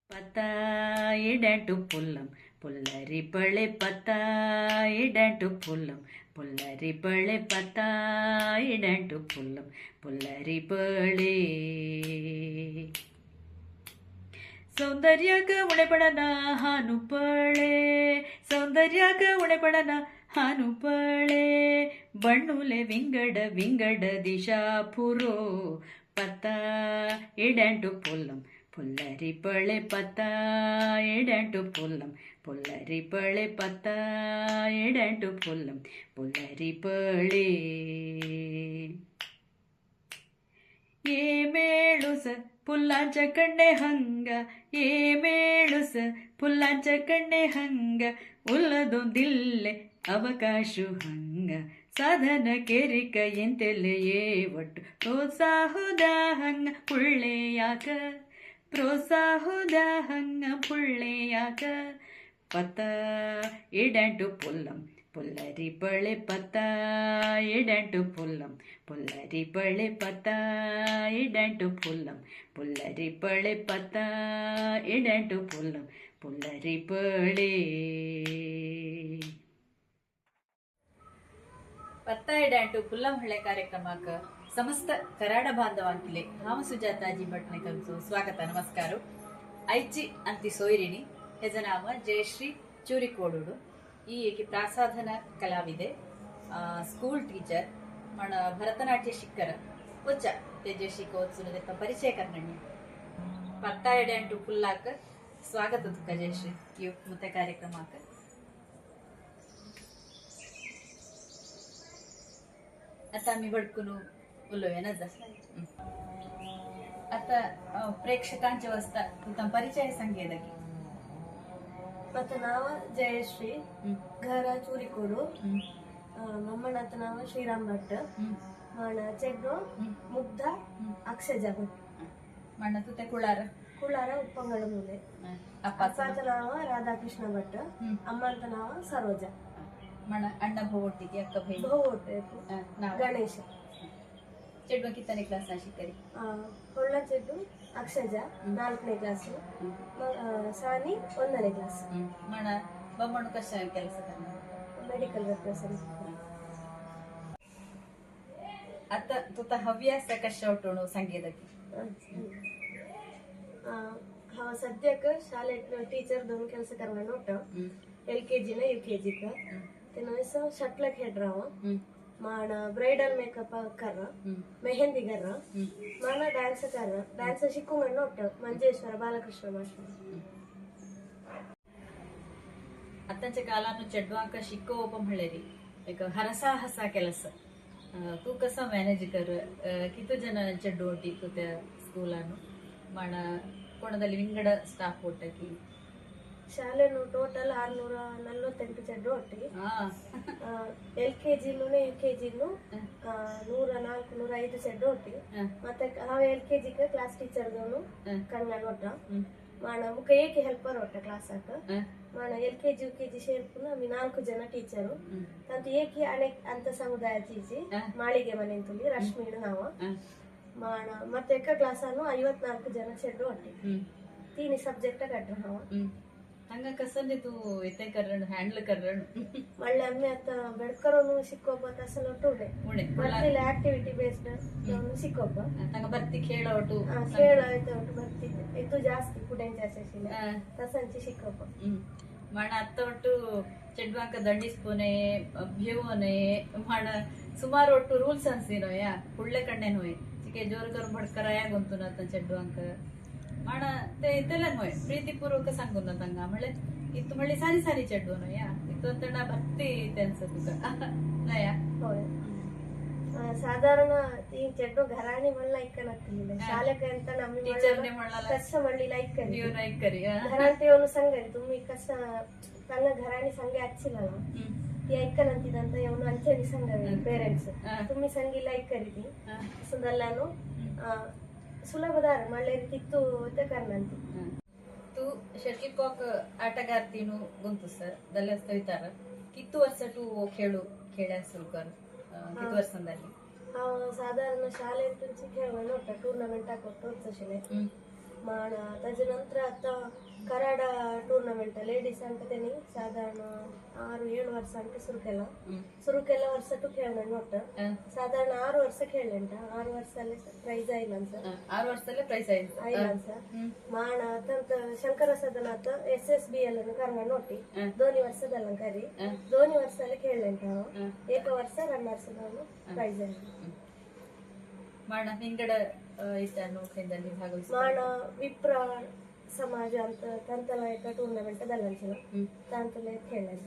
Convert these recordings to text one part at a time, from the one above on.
പത്തായിടട്ടു പുല്ലം പുല്ലരിപ്പളെ പത്തായിടട്ടു പുല്ലം പുല്ലരിപ്പളെ പത്തായിടട്ടു പുല്ലം പുല്ലരിപ്പളെ ಸೌಂದರ್ಯಕ ಉಣೆಪಡನ ಹಾನುಪಳೆ ಸೌಂದರ್ಯಕ ಉಣೆಪಡನ ಹಾನುಪಳೆ ಬಣ್ಣುಲೆ ವಿಂಗಡ ವಿಂಗಡ ದಿಶಾಪುರೋ ಪತ್ತ ಇಡಂಟು ಪುಲ್ಲಂ പുല്ലരിപ്പളെ പത്തായിടട്ടു പുല്ലം പുല്ലരിപ്പളെ പത്തായിടട്ടു പുല്ലം പുല്ലരിപ്പളെ ಏ ಮೇಳುಸ ಪುಲ್ಲಾಂಚ ಕಣ್ಣೆ ಹಂಗ ಏ ಮೇಳುಸ ಪುಲ್ಲಾಂಚ ಕಣ್ಣೆ ಹಂಗ ಉಲ್ಲದೊಂದಿಲ್ಲೆ ಅವಕಾಶ ಹಂಗ ಸಾಧನ ಕೇರಿಕ ಎಂತೆಲ್ಲೆಯೇ ಒಟ್ಟು ಪ್ರೋತ್ಸಾಹದ ಹಂಗ ಪುಳ್ಳೆಯಾಕ ಪ್ರೋತ್ಸಾಹದ ಹಂಗ ಪುಳ್ಳೆಯಾಕ ಪತ್ತ ಇಡಂಟು ಪುಲ್ಲಂ പുല്ലരിപ്പളെ പത്തായിടട്ടു പുല്ലം പുല്ലരിപ്പളെ പത്തായിടട്ടു പുല്ലം പുല്ലരിപ്പളെ പത്തായിടട്ടു പുല്ലം പുല്ലരിപ്പളെ ಪತ್ತಾಯಿಡಂಟು ಪುಲ್ಲಂ ಹಳೆ ಕಾರ್ಯಕ್ರಮಕ್ಕೆ ಸಮಸ್ತ ಕರಾಡ ಬಾಂಧವಾಂಕಿಲೆ ಹಾಮ ಸುಜಾತಾಜಿ ಭಟ್ನೆ ಕಲ್ಸು ಸ್ವಾಗತ ನಮಸ್ಕಾರ ಐಚಿ ಅಂತಿ ಸೋಯ್ರಿಣಿ ಹೆಜನಾಮ ಜಯಶ್ರೀ ಚೂರಿಕೋಡುಡು ಈ ಪ್ರಾಸಾಧನ ಕಲಾವಿದೆ ಸ್ಕೂಲ್ ಟೀಚರ್ ಮಣ ಭರತನಾಟ್ಯ ಶಿಕ್ಕರ ಉಚ್ಚ ತೇಜಸ್ವಿ ಕೋತ್ಸುನದ ಪರಿಚಯ ಕರ್ನಣ್ಯ ಪತ್ತಾಯಿಡಂಟು ಪುಲ್ಲಾಕ ಸ್ವಾಗತ ತುಕ್ಕ ಜಯಶ್ರೀ ಇವು ಮುತ್ತೆ ಕಾರ್ಯಕ್ರಮಕ್ಕೆ ಅತ್ತ ಮಿ ಬಡ್ಕುನು ಉಲ್ಲೋವೇನದ ಅತ್ತ ಪ್ರೇಕ್ಷಕಾಂಚ ವಸ್ತ ಪರಿಚಯ ಸಂಗೇದಕ್ಕೆ ಮತ್ತೆ ನಾವ ಜಯಶ್ರೀ ಘರ ಚೂರಿಕೋಡು ಮಮ್ಮಣ್ಣತ ನಾವ ಶ್ರೀರಾಮ್ ಭಟ್ ಮಣ ಚೆಗ್ಗು ಮುಗ್ಧ ಅಕ್ಷಜ ಭಟ್ ಮಣ್ಣ ತುತ್ತೆ ಕುಳಾರ ಕುಳಾರ ಉಪ್ಪಂಗಳ ಮೂಲೆ ಅಪ್ಪಾತ ನಾವ ರಾಧಾಕೃಷ್ಣ ಭಟ್ ಅಮ್ಮಂತ ನಾವ ಸರೋಜ ಮಣ ಅಣ್ಣ ಭೋವೊಟ್ಟಿಗೆ ಅಕ್ಕ ಭೈ ಭೋವೊಟ್ಟೆ ಗಣೇಶ ಚೆಡ್ಡು ಕಿತ್ತನೆ ಕ್ಲಾಸ್ ಶಿಕ್ಕರಿ ಹೊಳ್ಳ ಚೆಡ್ಡು ಅಕ್ಷಜ 4ನೇ ಕ್ಲಾಸು ಸಾನಿ 1ನೇ ಕ್ಲಾಸ್ ಮಣ ಬೊಮ್ಮಣ್ಣು ಕಷ್ಟ ಕೆಲಸ ಮೆಡಿಕಲ್ ರೆಪ್ರೆಸೆಂಟೇಟಿವ್ ಅತ್ತ ತುತ್ತ ಹವ್ಯಾಸ ಕಷ್ಟ ಒಟ್ಟುಣು ಸಂಗೀತಕ್ಕೆ ಸದ್ಯಕ್ಕೆ ಶಾಲೆ ಟೀಚರ್ ದೊಂದು ಕೆಲಸ ಕರ್ಕೊಂಡು ಒಟ್ಟು LKG ನ UKG ಕ ತಿನ್ನ ಶಟ್ಲಕ್ ಹೆಡ್ರಾವ ಮಾಣ ಬ್ರೈಡಲ್ ಮೇಕಪ್ ಕರ್ರ ಮೆಹಂದಿ ಕರ್ರ ಮಾಣ ಡ್ಯಾನ್ಸ್ ಕರ್ರ ಡ್ಯಾನ್ಸ್ ಶಿಕ್ಕುಂಗಣ್ಣು ಒಟ್ಟು ಮಂಜೇಶ್ವರ ಬಾಲಕೃಷ್ಣ ಮಾಸ್ಟರ್ ಅತ್ತಂಚ ಕಾಲನು ಚೆಡ್ವಾಂಕ ಶಿಕ್ಕೋ ಓಪಂ ಹಳೆರಿ ಈಗ ಹರಸಾಹಸ ಕೆಲಸ ತೂ ಕಸ ಮ್ಯಾನೇಜ್ ಕರ್ ಕಿತ್ತು ಜನ ಚೆಡ್ಡು ಒಟ್ಟಿ ಕೂತ ಸ್ಕೂಲನ್ನು ಮಾಣ ಕೋಣದಲ್ಲಿ ವಿಂಗಡ ಸ್ಟಾಫ್ ಒಟ್ಟಕಿ ಶಾಲೆನು ಟೋಟಲ್ 648 ಚೆಡ್ಡು ಒಟ್ಟಿ LKG UKG 104-105 ಚೆಡ್ಡು ಒಟ್ಟಿ ಮತ್ತೆ ಅವ LKG ಕ್ಲಾಸ್ ಟೀಚರ್ ದೋನು ಕಣ್ಣನ್ ಒಟ್ಟ ಮಾಣ ಮುಖ ಏಕೆ ಹೆಲ್ಪರ್ ಒಟ್ಟ ಕ್ಲಾಸ್ ಆಕ ಮಾಣ LKG UKG ಸೇರ್ಪುನ 4 ಜನ ಟೀಚರು ತಂತ ಏಕೆ ಅನೇಕ ಅಂತ ಸಮುದಾಯ ತೀಜಿ ಮಾಳಿಗೆ ಮನೆ ಅಂತಲಿ ರಶ್ಮಿಡು ನಾವ ಮಾಣ ಮತ್ತೆ ಕ್ಲಾಸ್ ಅನ್ನು 54 ಜನ ಚೆಡ್ಡು ಒಟ್ಟಿ 3 ಸಬ್ಜೆಕ್ಟ್ ಕಟ್ರ ನಾವ ಹಂಗ ಕಸಂದೆ ತೂ ಎತ್ತೆ ಕರ್ರಣ ಹ್ಯಾಂಡಲ್ ಕರ್ರಣ ಮಳ್ಳೆ ಅಮ್ಮೆ ಅತ್ತ ಬೆಡ್ಕರೋನು ಸಿಕ್ಕೋಬ್ಬ ತಸಲ ಟುಡೆ ಬರ್ತಿಲ್ಲ ಆಕ್ಟಿವಿಟಿ ಬೇಸ್ಡ್ ಸಿಕ್ಕೋಬ್ಬ ತಂಗ ಬರ್ತಿ ಖೇಳ ಒಟ್ಟು ಖೇಳ ಆಯ್ತು ಒಟ್ಟು ಬರ್ತಿದ್ದೆ ಇದು ಜಾಸ್ತಿ ಕುಡೆನ್ ಜಾಸ್ತಿ ತಸಂಚಿ ಸಿಕ್ಕೋಬ್ಬ ಮಾಡ ಅತ್ತ ಒಟ್ಟು ಚೆಡ್ವಾಂಕ ದಂಡಿಸ್ಪೋನೆ ಭ್ಯವನೆ ಮಾಡ ಸುಮಾರು ಒಟ್ಟು ರೂಲ್ಸ್ ಅನ್ಸಿರೋಯ ಹುಳ್ಳೆ ಕಣ್ಣೆ ನೋಯ್ ಚಿಕೆ ಜೋರು ಕರು ಬಡ್ಕರ ಯಾಗೊಂತು ನತ್ತ ಚೆಡ್ವಾಂಕ ಮಾಡ ಇದೆಲ್ಲ ನೋಯ್ ಪ್ರೀತಿಪೂರ್ವಕ ಸಂಗುನ ತಂಗ ಮಳೆ ಇತ್ತು ಮಳೆ ಸಾರಿ ಸಾರಿ ಚೆಡ್ಡು ನೋಯ ಇತ್ತು ಅಂತಣ್ಣ ಭಕ್ತಿ ಅನ್ಸತ್ತು ನಯ ಸಾಧಾರಣ ಈ ಚೆಡ್ಡು ಘರಾಣಿ ಮಳ್ಳ ಇಕ್ಕನತ್ತಿಲ್ಲ ಶಾಲೆಗೆ ಅಂತ ನಮ್ಮ ಟೀಚರ್ನೇ ಮಳ್ಳಲ್ಲ ಕಷ್ಟ ಮಳ್ಳಿಲ್ಲ ಇಕ್ಕರಿ ನೀವು ನೈಕರಿ ಘರಾಂಟಿಯವನು ಸಂಗರಿ ತುಂಬಿ ಕಷ್ಟ ತಂಗ ಘರಾಣಿ ಸಂಗೆ ಹಚ್ಚಿಲ್ಲಲ್ಲ ಈ ಐಕ್ಕನಂತಿದಂತ ಇವನು ಅಂಚನಿ ಸಂಘವೇ ಪೇರೆಂಟ್ಸ್ ತುಂಬಿ ಸಂಗಿಲ್ಲ ಇಕ್ಕರಿತಿ ಸುಂದಲ್ಲಾನು ಸುಲಭದಾರ ಮಳ್ಳೆ ತಿತ್ತು ಕರ್ನಂತಿ तू शटल कॉक आटगारतीनु गुंतु सर दल्ले ಸ್ಥಳಿತಾರ ಕಿತ್ತು ವರ್ಷ ಟು खेळू खेळ्या सुरू कर किती वर्षांದಲ್ಲಿ ಸಾಧಾರಣ ಶಾಲೆ ತುಚಿ खेळवण होता टूर्नामेंट ಹಾಕೊಟ್ಟು ತೋರ್ಸಶಿಲೆ ಮಾಡ ತಜ ನಂತರ ಅತ್ತ ಕರಾಡ ಟೂರ್ನಮೆಂಟ್ ಲೇಡೀಸ್ ಅಂಕತೇನಿ ಸಾಧಾರಣ 6-7 ವರ್ಷ ಅಂಕ ಸುರುಕೆಲ್ಲ ವರ್ಷ ಟು ಕೇಳ ನೋಟ ಸಾಧಾರಣ 6 ವರ್ಷ ಕೇಳಂಟ 6 ವರ್ಷದಲ್ಲಿ ಪ್ರೈಸ್ ಆಯ್ಲ ಸರ್ 6 ವರ್ಷದಲ್ಲೇ ಪ್ರೈಸ್ ಆಯ್ಲ ಸರ್ ಮಾಣ ತಂತ ಶಂಕರ ಸದನಾಥ SSB ಅನ್ನು ಕರ್ನ ನೋಟಿ ದೋನಿ ವರ್ಷದಲ್ಲ ಕರಿ ದೋನಿ ವರ್ಷದಲ್ಲಿ ಕೇಳಂಟ ಏಕ ವರ್ಷ 2 ವರ್ಷದವನು ಪ್ರೈಸ್ ಆಯ್ತು ಮಾಡ ಹಿಂಗಡ ಇತ್ತನ್ನು ಕೇಂದ್ರದಲ್ಲಿ ಭಾಗವಹಿಸಿ ಮಾಣ ವಿಪ್ರ ಸಮಾಜ ಅಂತ ತಂತಲಾಯಕ ಟೂರ್ನಮೆಂಟ್ ದಲ್ಲಂಚಿನ ತಂತಲೇ ಹೇಳಲ್ಲ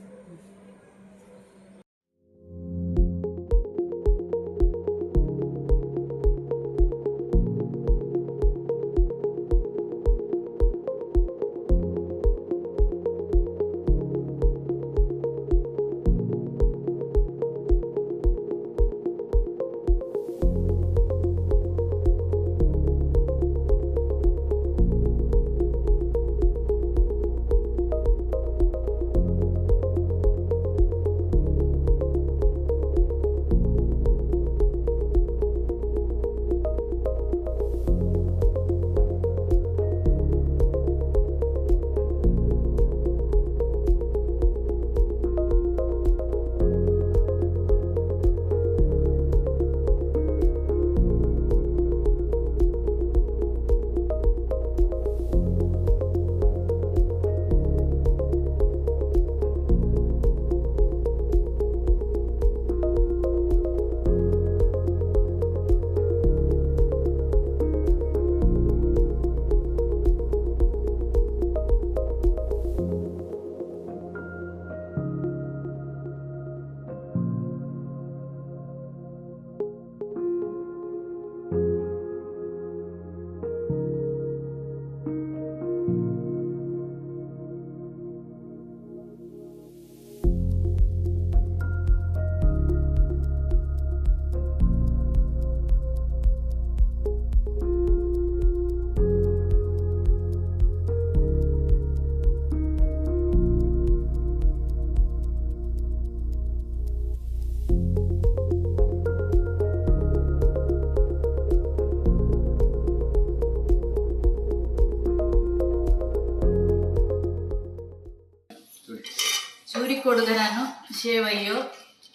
ಚೂರಿ ಕೊಡುಗರನು ಶೇವಯ್ಯೋ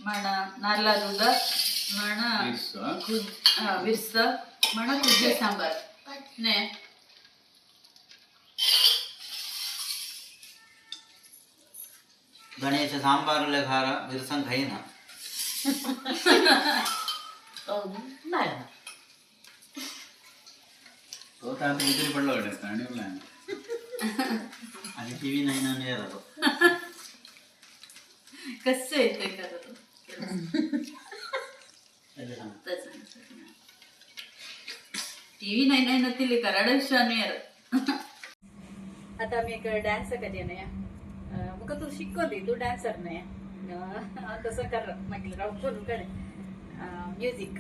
ಮಣ ನಾರ್ಲಾದುದ ಮಣ ವಿರ್ಸ ಮಣ ಕುಜ್ಜೆ ಸಾಂಬಾರ್ ನೇ गणेश सांबार खार विरसंग खाई ना तो आता विक्री पडला आणि आणि टीव्ही नाही ना येतो कसं येते करत टीव्ही नाही नतील कराड शानूर आता मी एक डान्स कधी नाही मग तू शिकवली तू डान्सर नाही तसं कर म्हटलं राहू कडे म्युझिक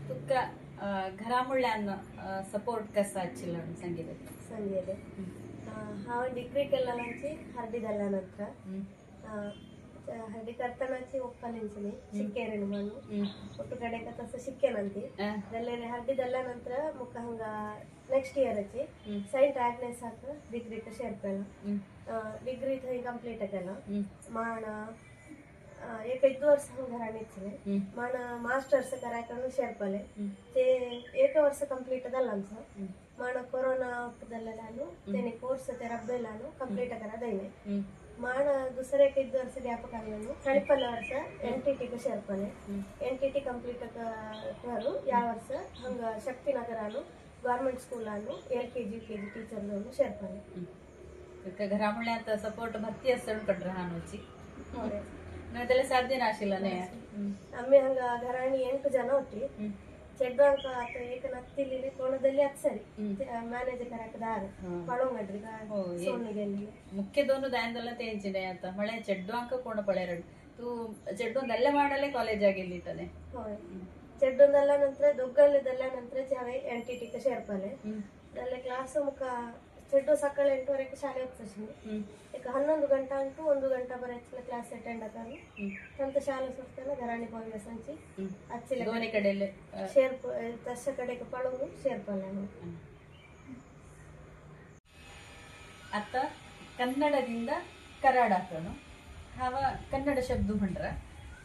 तुका घरामुळ्यान सपोर्ट कसा आचिल्लो संगीत हांव डिग्री केल्लाची हर्डी जाल्या नंतर हर्डी करतानाची ಒಪ್ಪಲಿಂಚನಿ ಶಿಕ್ಕೇರೇನು ಮಣ್ಣು ಒಟ್ಟು ಕಡೆಗೆ ತಸ ಶಿಕ್ಕೇನಂತಿ ದಲ್ಲೇ ಹರ್ಡಿ ದಲ್ಲ ನಂತರ ಮುಖ ಹಂಗ ನೆಕ್ಸ್ಟ್ ಇಯರ್ ಹಚ್ಚಿ ಸೈಂಟ್ ಆಗ್ನೆಸ್ ಹಾಕ ಡಿಗ್ರಿ ಸೇರ್ಪೇಳ ಡಿಗ್ರಿ ಕಂಪ್ಲೀಟ್ ಆಗಲ್ಲ ಮಾಣ एक 2 वर्ष घराने माण मास्टर्स करायकडून शेरपले ते 1 वर्ष कंप्लीट झालांचं माण कोरोना दल्लेलानु त्याने कोर्स ते रब्बेलानु कंप्लीट करा दैने माण दुसरे 1 वर्ष गॅप काढलेलो 30 वर्ष NTT को शेरपले NTT कंप्लीट करू या वर्ष हंग शक्तिनगरानु गवर्नमेंट स्कूलानु LKG UKG टीचर जाऊन शेरपले घरामुळ्यांत सपोर्ट भरती असण कड्र हानोची त्याला साध्य नाशिला आम्ही हंಗ घराणी 8 ಜನ होती ಚೆಡ್ಡಾಂಕ आता एक नत्तिली कोणದಲ್ಲಿ ಅದು ಸರಿ ಮ್ಯಾನೇಜ್ ಕರಕ ದಾರ ಪಳೋಂಗಡ್ರಿ ಸೋನಿಗೆಲ್ಲಿ ಮುಖ್ಯ ದೋನು ದಾಯಂದಲ್ಲ ತೇಂಚಿನೆ ಅಂತ ಮಳೆ ಚೆಡ್ಡಾಂಕ ಕೋಣ ಪಳೆರಡು तू चेड्डोंदल्ले ಮಾಡಲೇ ಕಾಲೇಜ್ ಆಗಿಲ್ಲಿಟ್ಟನೆ हय चेड्डोन जाल्या नंतर दोग्गल्ले जाल्या नंतर हांवें एनटीटीक शेरपले जाल्यार क्लास मुका चेड्डो सकाळी 8 वरेक शाळे वचपाची एक 11 ಗಂಟೆ ಅಂಟು 1 ಗಂಟೆ ಬರೆಚ್ಚಿನ ಕ್ಲಾಸ್ ಅಟೆಂಡ್ ಆತಾನು ತಂತ ಶಾಲೆ ಸುತ್ತಾನ घराणी ಪೋಯಿನ ಸಂಚಿ ಅಚ್ಚಿಲೆ दोन्ही कडेले शेर्प तस्य कडेಗೆ पळवून शेर्पले आता ಕನ್ನಡದಿಂದ ಕರಾಡಾತನು ಹಾವ ಕನ್ನಡ ಶಬ್ದ ಹೊಂಡ್ರ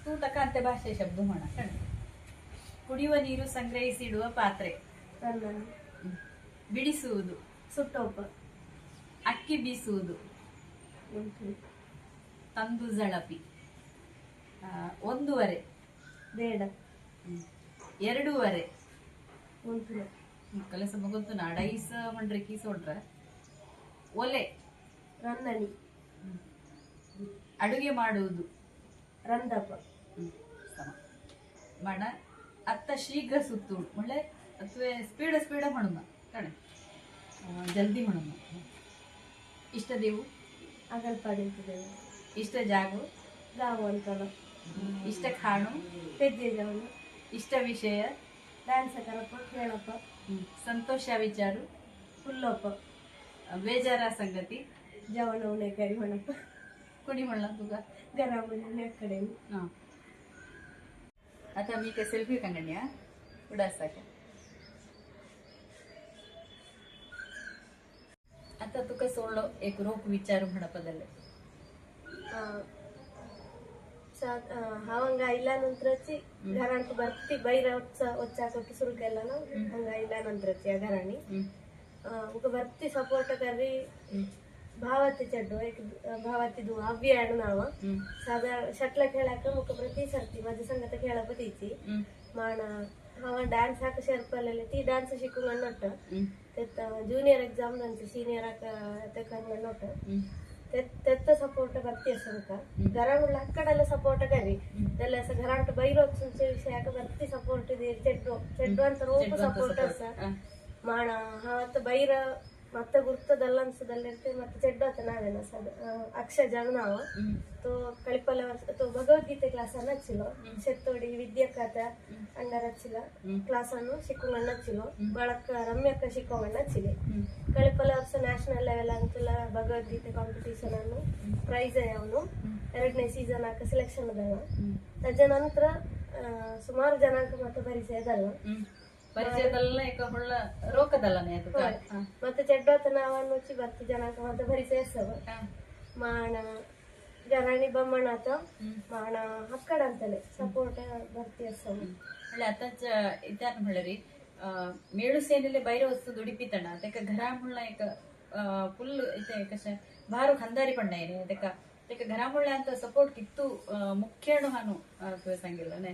ತೂ ತಕ್ಕಂತೆ ಭಾಷೆ ಶಬ್ದ ಹೊಣ ಕಣ ಕುಡಿಯುವ ನೀರು ಸಂಗ್ರಹಿಸಿಡುವ ಪಾತ್ರೆ ರನ್ನನು ಬಿಡಿಸುವುದು ಸುಟ್ಟೋಪ ಅಕ್ಕಿ ಬೀಸುವುದು ತಂದು ಜಳಪಿ ಒಂದೂವರೆ ಬೇಡ ಎರಡೂವರೆ ಮುಂತುಲ ಕೆಲಸ ಮುಗುತ್ತು ನಾಡೈಸ ಹೊಂಡ್ರೆ ಕೀಸ ಹೊಂಡ್ರ ಒಲೆ ರನ್ನನಿ ಅಡುಗೆ ಮಾಡುವುದು ರಂದಪ್ಪ ಸಮ ಮಣ ಅತ್ತ ಶೀಘ್ರ ಸುತ್ತು ಒಳ್ಳೆ ಅಥವಾ ಸ್ಪೀಡ ಮಣುಮ ಕಣೆ ಜಲ್ದಿ ಮಣುಮ ಇಷ್ಟ ದೇವು ಅಗಲ್ಪಾಡಿದ್ದೇವೆ ಇಷ್ಟ ಜಾಗು ಗಾವು ಅಂತಲ್ಲ ಇಷ್ಟ ಖಾಣು ಹೆಜ್ಜೆ ಜಾವನು ಇಷ್ಟ ವಿಷಯ ಡ್ಯಾನ್ಸ್ ಕರಪ್ಪ ಕೇಳಪ್ಪ ಸಂತೋಷ ವಿಚಾರು ಹುಲ್ಲಪ್ಪ ಬೇಜಾರ ಸಂಗತಿ ಜವನ ಉಣೆ ಕರಿ ಹೊಣಪ್ಪ ಕುಡಿಮಳ್ಳ ತುಗ ಗರಾಮನೆ ಕಡೆ हां आता मी ते सेल्फी कंगण्या उडासाक आता तुका सोडलो एक रोख विचारू म्हणपदले हांगा आयल्या नंतरची घरांक भरती बैर वच्चाक सुरू केला ना हांगा आयल्या नंतरची या घरांनी मुका भरती सपोर्ट करी भावाती चेड्डो एक भावाती दू अव्य आहे नाव साधारण शटल खेळाक मुका प्रति सर्ती माझ्या संगत खेळप तीची माण हांव डान्स हाका शेरपलेले ती डान्स शिकूंक नोट तेत जूनियर एग्जाम नंतर सीनियराक तेका नोट तेत सपोर्ट भरती असं मुका घरान उरला अक्कडेಲ್ಲ सपोर्ट करी त्याला असं घरांट बैर वचूंचे विषयाक भरती सपोर्ट दी चेड्डो ಅಂತ रोप सपोर्ट असा माण हांव आतां बैर ಮತ್ತೆ ಗುರ್ತದಲ್ಲ ಅನ್ಸದಲ್ಲಿರ್ತೀವಿ ಮತ್ತೆ ಚೆಡ್ಡಾತ ನಾವೇನ ಅಕ್ಷರ ನಾವು तो ಕಳಿಪಲ್ಲ तो ಭಗವದ್ಗೀತೆ ಕ್ಲಾಸ್ ಅನ್ನ ಹಚ್ಚಿಲ್ಲ ಶೆತ್ತೋಡಿ ವಿದ್ಯಾಕಾತ ಅಂಡರ್ ಹಚ್ಚಿಲ್ಲ ಕ್ಲಾಸ್ ಅನ್ನು ಶಿಕ್ಕುಂಗಣ್ಣ ಹಚ್ಚಿಲ್ಲ ಬಳಕ ರಮ್ಯಕ್ಕ ಶಿಕ್ಕುಂಗಣ್ಣ ಹಚ್ಚಿಲಿ ಕಳಿಪಲ್ಲ ವರ್ಷ ನ್ಯಾಷನಲ್ ಲೆವೆಲ್ ಅಂತಲ್ಲ ಭಗವದ್ಗೀತೆ ಕಾಂಪಿಟೇಷನ್ ಅನ್ನು ಪ್ರೈಸ್ ಅವನು 2ನೇ ಸೀಸನ್ ಹಾಕ ಸೆಲೆಕ್ಷನ್ ಅದಾವ ತದ ನಂತರ ಸುಮಾರು ಜನಾಂಕ ಮತ್ತೆ ಪರಿಚಯದಲ್ಲ ಪರಿಚಯದಲ್ಲ ಏಕ ಹೊಳ್ಳ ರೋಕದಲ್ಲನೆ ಅದು ಮತ್ತೆ ಚೆಡ್ಡೋತ ನಾವನ್ನು వచ్చి ಭರ್ತಿ ಜನಾಂಕ ಮತ್ತೆ ಪರಿಚಯಿಸವ ಮಾಣ ಜನಾನಿ ಬಮ್ಮಣ್ಣಾತ ಮಾಣ ಹಕ್ಕಡ ಅಂತಲೇ ಸಪೋರ್ಟ್ ಭರ್ತಿ ಅಸವ ಒಳ್ಳೆ ಅತ್ತಚ್ಚ ಇದ್ದಾನ ಹೇಳರಿ ಮೇಳು ಸೇನೆಲೆ ಬೈರ ವಸ್ತು ದುಡಿಪಿತಣ ಅದಕ್ಕೆ घरा मुळला एक फुल इथे कशा बाहेर खंदारी पण नाही रे त्याका घरा मुळला ಅಂತ सपोर्ट कित्तू मुख्य हानु सांगितलं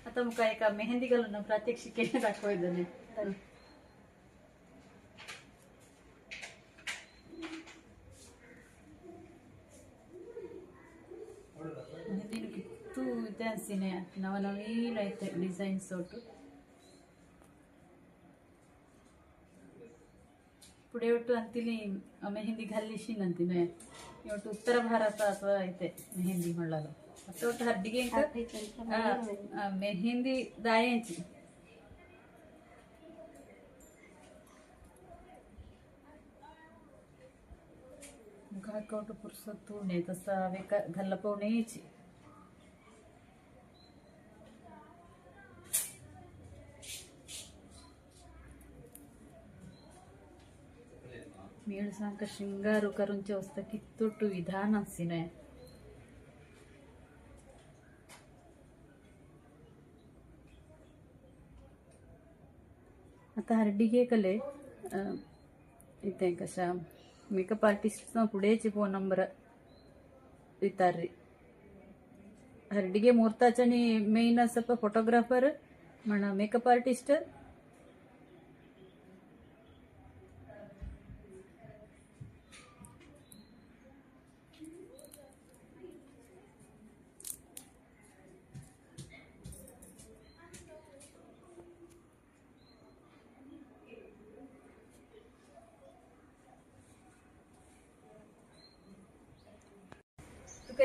आता मुका एका मेहंदीगलನ್ನ ಪ್ರಾತ್ಯಕ್ಷಿಕೆ दाखवायचं मेहंदी कित्तू ಇದೆ ಅನ್ಸಿನೆ ನವನವೀನ ಐತೆ ಡಿಸೈನ್ಸ್ ಒಟ್ಟು पुढे ಒಟ್ಟು ಅಂತಿಲಿ मेहंदी घाललीशी नंतिने ಒಟ್ಟು ಉತ್ತರ ಭಾರತ ಅಥವಾ ಐತೆ मेहंदी म्हणलाला आता ಒಟ್ಟು हद्दीगे मेहंदी दायांची मुखाकवट पुरसत ने तसा वेका घालपवण्याची ಮೇಳ್ಸಾಂಕ ಶೃಂಗಾರು ಕರುಂಚೆ ವಸ್ತ ಕಿತ್ತೊಟ್ಟು ವಿಧಾನ ಅನ್ಸಿನೆ आता हरडिगे कले इथे कशा मेकअप आर्टिस्ट पुढेचे फोन नंबर दितार्री हरडिगे मुहूर्ताचे आणि मेन असं फोटोग्राफर म्हणा मेकअप आर्टिस्ट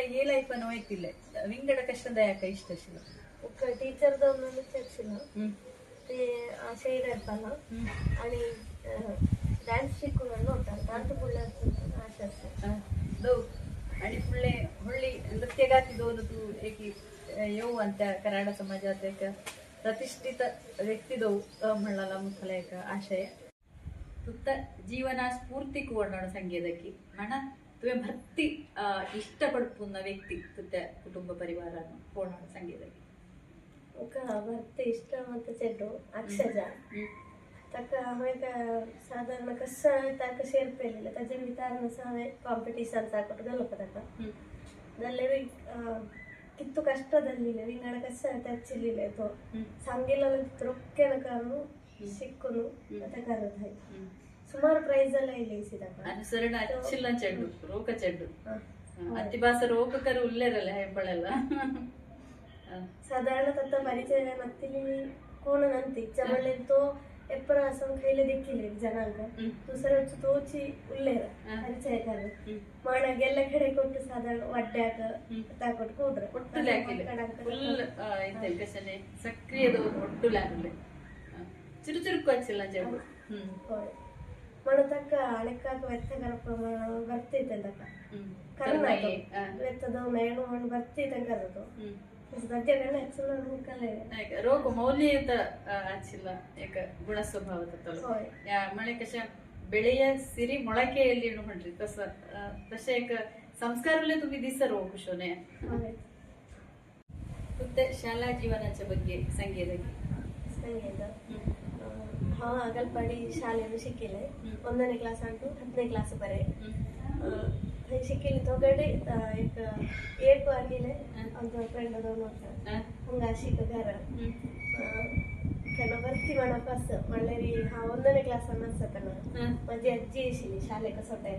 ಏ ಲೈಫ್ ಅನ್ನು ಹೋಯ್ತಿಲ್ಲ ವಿಂಗಡ ಕಷ್ಟದಾಯಕ ಇಷ್ಟ ಶಿಲ मुख्य टीचर दोन चर्चिला ते शेड येताना आणि डान्स शिकून होता डान्स फुडल्या आशा दो आणि फुडले होळी नृत्यगाती दोन तू एक येऊ ಅಂತ ಕನ್ನಡ समाजात एक प्रतिष्ठित व्यक्ती दो म्हणला मुखला एक आशय तुत्त जीवना स्फूर्ती कोण संगीतकी मण तुम्ही भक्ती इष्टपडपुന്ന व्यक्ती तुत्या कुटुंब परिवारानं कोण संगीतकी ఒక భర్త ఇష్టం ಅಂತ చెడ్ಡು ಅಕ್ಷಜ ತಕ್ಕ ಅವಾಗ ಸಾಧಾರಣ ಕಷ್ಟ ತಕ್ಕ ಸೇರ್ಪೇಲಿಲ್ಲ ತಜೆ ವಿತಾರಣ ಸಹ ಕಾಂಪಿಟೇಷನ್ ಸಾಕೊಟ್ಟು ಗಲಪದಕ್ಕ ದಲ್ಲೇ ಕಿತ್ತು ಕಷ್ಟದಲ್ಲಿ ವಿಂಗಡ ಕಷ್ಟ ತಚ್ಚಿಲ್ಲ ತೋ ಸಂಗಿಲ್ಲ ರೊಕ್ಕೆನ ಕಾನು ಸಿಕ್ಕುನು ಮತ್ತೆ ಕರೆದ ಸುಮಾರು ಪ್ರೈಸ್ ಎಲ್ಲ ಇಲ್ಲಿ ಸಿದಕ್ಕ ಅನುಸರಣ ಅಚ್ಚಿಲ್ಲ ಚೆಂಡು ರೋಕ ಚೆಂಡು ಅತಿಭಾಸ ರೋಕಕರು ಉಲ್ಲೇರಲ್ಲ ಹೆಬ್ಬಳೆಲ್ಲ साधारण आता परिचय नसतील कोण नंती चमडले तो एप्पर असं खैले देखील जनांक दुसऱ्या तोची उल्लेर परिचय कर माण ಗೆಲ್ಲ ಕಡೆ ಕೊಟ್ಟು ಸಾಧಾರಣ ವಡ್ಡ್ಯಾಕ ತಾಕೊಟ್ಟು ಕೂಡ್ರೆ ಫುಲ್ ಇಂತೆ ಕಸನೆ ಸಕ್ರಿಯದ ಒಟ್ಟುಲಾಗಲೆ ಚುರುಚುರುಕು ಹಚ್ಚಿಲ್ಲ ಚೆಂಡು ಮಾಡ ತಕ್ಕ ಅಣಕ್ಕಾಕ ವೆತ್ತಗರ ಬರ್ತಿದ್ದೆ ತಕ್ಕ ಕರ್ನಾಟಕ ವೆತ್ತದ ನೇಣು ಮಣ್ಣು ಬರ್ತಿದ್ದೆ ಕರೆದು रोग मौल्ययुತ ಆಚಿಲ್ಲ ಏಕ ಗುಣ ಸ್ವಭಾವ ಯಾ ಮಳೆ ಕಶ ಬೆಳೆಯ ಸಿರಿ ಮೊಳಕೆಯಲ್ಲಿ ಹೊಂಟ್ರಿ ತಸ ಏಕ ಸಂಸ್ಕಾರಲ್ಲೇ तुम्ही दिस रोग ಶೋನೆ ಮತ್ತೆ ಶಾಲಾ ಜೀವನದ ಬಗ್ಗೆ ಸಂಗೀತ हा अगलपाडी शाळेने शिकले 1ನೇ ಕ್ಲಾಸ್ अंटू 10ನೇ ಕ್ಲಾಸ್ ಬರೆ शिकली तो गडे एक एक आलेले आमचा फ्रेंड दोन होता हंगा शिक घर त्यांना भरती मनापास म्हणलेरी हा 1ನೇ क्लास असताना माझी आजी येशिली शाळेक सोटाय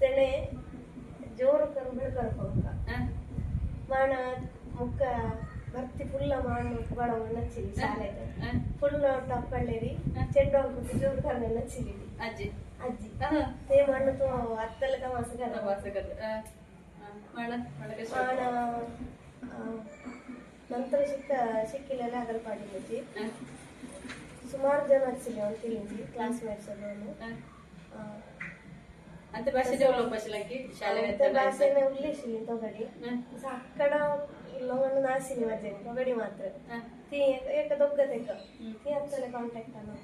त्याने जोर करून बेळकरको माण मुक्क भरती फुल्ल माण बडव नಚ್ಚಿಲಿ ಶಾಲೆಗೆ ಫುಲ್ ಟಾಪ್ ಕಳ್ಳೇರಿ ಚೆಂಡು ಹೋಗ್ಬಿಟ್ಟು ಜೋರ್ ಕರ್ನೆ ನಚ್ಚಿಲಿ ಅಜ್ಜಿ ಅಜ್ಜಿ ते म्हणलं तो आत्ताला का असं करा नंतर शिकलेल्या अगलपाडी म्हणजे सुमार जण असले तिघी क्लासमेट्स ಅಂತ ಭಾಷೆ ಡೆವಲಪ್ ಶಾಲೆ ಭಾಷೆನೆ ಉಲ್ಲೇಶಿಲಿ ತೊಗಡಿ ಅಕ್ಕಡ ಲವಣ್ಣ ನಾಸಿನಿ ಮಜೆ ತೊಗಡಿ ಮಾತ್ರ ती एक दोघं ते ती आमच्याला कॉन्टॅक्ट आला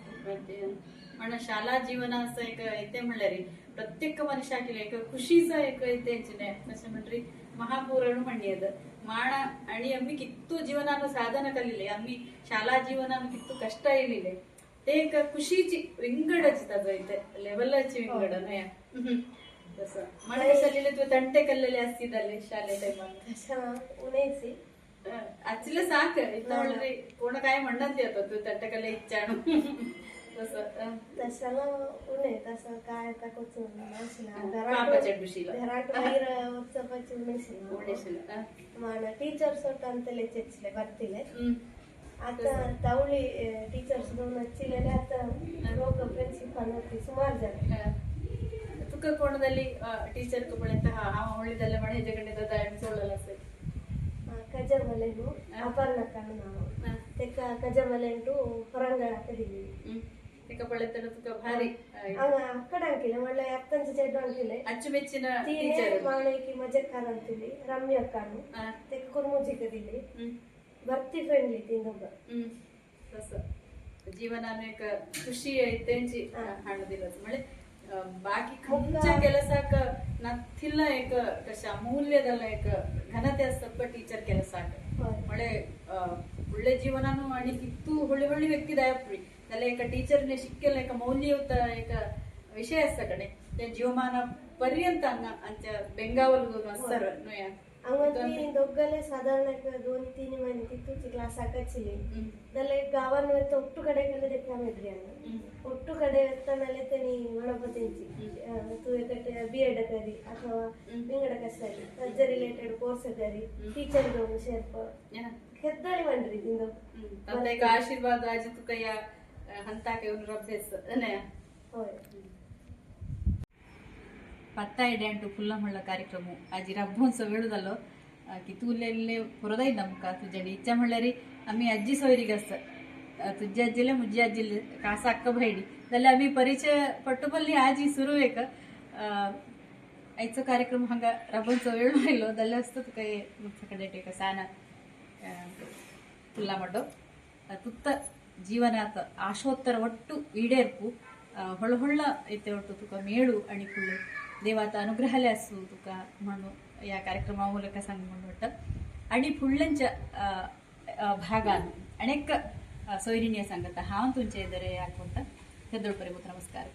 पण शाला जीवन असं एक येते म्हणले रे प्रत्येक मनुष्याला एक खुशीचा एक येते असं म्हणरी महापूरण म्हणण्यात माण आणि आम्ही कित्तू जीवनानं साधन कलिले आम्ही शाला जीवनानं कित्तू कष्ट येलिले ते एक खुशीची विंगडच ताजं येते लेवलची विंगड नाही तसं मला कसं लिहिले तू तंटे कल्लेले असतील शाले टाइमात तशा उन्हायची आजले साक इथं कोण काय म्हणणार ते आता तू तंटकले इच्छाणू तशाला उन्हे तसं काय ताकोच घराट बाहेर चपाची उन्हेशिला माण ಟೀಚರ್ಸ್ ಅಂತಲೇ ಚರ್ಚಿಲೆ ಬರ್ತಿಲೆ आता तावळी ಟೀಚರ್ಸ್ दोन ಹಚ್ಚಿಲೆಲೆ आता ರೋಗ ಪ್ರಿನ್ಸಿಪಲ್ ಹೋಗ್ತಿ ಸುಮಾರು ಜನ तुका कोणದಲ್ಲಿ ಟೀಚರ್ ಕಬಳೆಂತ हा ಹೊಳಿದಲ್ಲ ಮಳೆ ಜಗಣಿದ ದಾಯಂ ಸೋಳಲ್ಲ ಸರ್ ಕಜಮಲೆನು ಅಪರ್ಣಕನ್ನು ನಾವು ತೆಕ್ಕ ಕಜಮಲೆಂಟು ಹೊರಂಗಳ ಕದಿಲಿ ತೆಕ್ಕ ಬಳೆತನ ತುಕ ಭಾರಿ ಅಕ್ಕಡ ಅಂಕಿಲ್ಲ ಒಳ್ಳೆ ಅತ್ತಂಚ ಚೆಡ್ಡು ಅಂಕಿಲ್ಲ ಅಚ್ಚುಮೆಚ್ಚಿನ ಟೀಚರ್ ಮಾಣೇಕಿ ಮಜಕ್ಕರ್ ಅಂತಿಲಿ ರಮ್ಯ ಅಕ್ಕನು ತೆಕ್ಕ ಕುರ್ಮುಜಿ ಕದಿಲಿ ಭರ್ತಿ ಫ್ರೆಂಡ್ಲಿ ತಿಂದೊಬ್ಬ तसं जीवनाने एक खुशी त्यांची हाणदिल म्हणजे बाकी खंयच्या ಕೆಲಸಕ್ಕ ನಥಿಲ್ಲ एक कशा ಅಮೂಲ್ಯದಲ್ಲ एक ಘನತೆ असत ಟೀಚರ್ ಕೆಲಸಕ್ಕ म्हणजे ಒಳ್ಳೆ ಜೀವನಾನು आणि कित्तू ಹೊಳ್ಳಿ ಹೊಳ್ಳಿ व्यक्ती दायप्री त्याला एक टीचरने शिकेल एक मौल्ययुत एक विषय असता कणे त्या जीवमान पर्यंत आमच्या बेंगावल दोन असर नोया अंगती दोघले साधारण 2-3 महिने तिथूची क्लास ಹಾಕಚ್ಚಿಲಿ ದಲೆ गावान वेत ಒಟ್ಟು ಕಡೆ ಕಡೆ देखा ಒಟ್ಟು ಕಡೆ ತನಲೆ ತನಿ ಒಳಪತೆಂಚಿ तू एकटे बीएड करी ಅಥವಾ ನಿಂಗಡ ಕಸರಿ ಸಜ್ಜ ರಿಲೇಟೆಡ್ ಕೋರ್ಸ್ ಕರಿ ಟೀಚರ್ दोन शेर्प ಹೆದ್ದಾಳಿ ಮಂಡ್ರಿ ತಿಂದು ಅಂತ एक ಆಶೀರ್ವಾದ ಆಜಿ ತುಕಯ ಹಂತಾಕೆ ಒಂದು ರಬ್ಬೆಸ್ ಅನೆ ಹೋಯ್ पत्ता टू फुल्ला म्हणलं कार्यक्रम आजी रब्बोंसो वेळूदलो की तुलेले पुरदाय नमका तुझ्या इच्छा म्हणल्यार आम्ही आजी सोयरीक आसता तुझ्या आजीले मुजी आजीले कासा अक्क भयडी जाल्यार आम्ही परिचय पट्टुपल्ली आजी सुरू एक आयचो कार्यक्रम हांगा रब्बोंसो वेळ आयलो जाल्यार असतो तुका मुख्य कडेन एक साना फुल्ला मड्डो ತುತ್ತ ಜೀವನಾತ ಆಶೋತ್ತರ ಒಟ್ಟು ಈಡೇರ್ಪು ಹೊಳ ಹೊಳ್ಳ ಐತೆ ಒಟ್ಟು ತುಕ ಮೇಳು आणि फुल्ल देवाचा अनुग्रहाले असू तुका म्हणून या कार्यक्रमा ಮೂಲಕ सांग म्हणून आणि फुडल्यांच्या भागान अनेक सोयरिणी सांगता हांव तुमचे इदरे याकूंत हेदोळपरे नमस्कार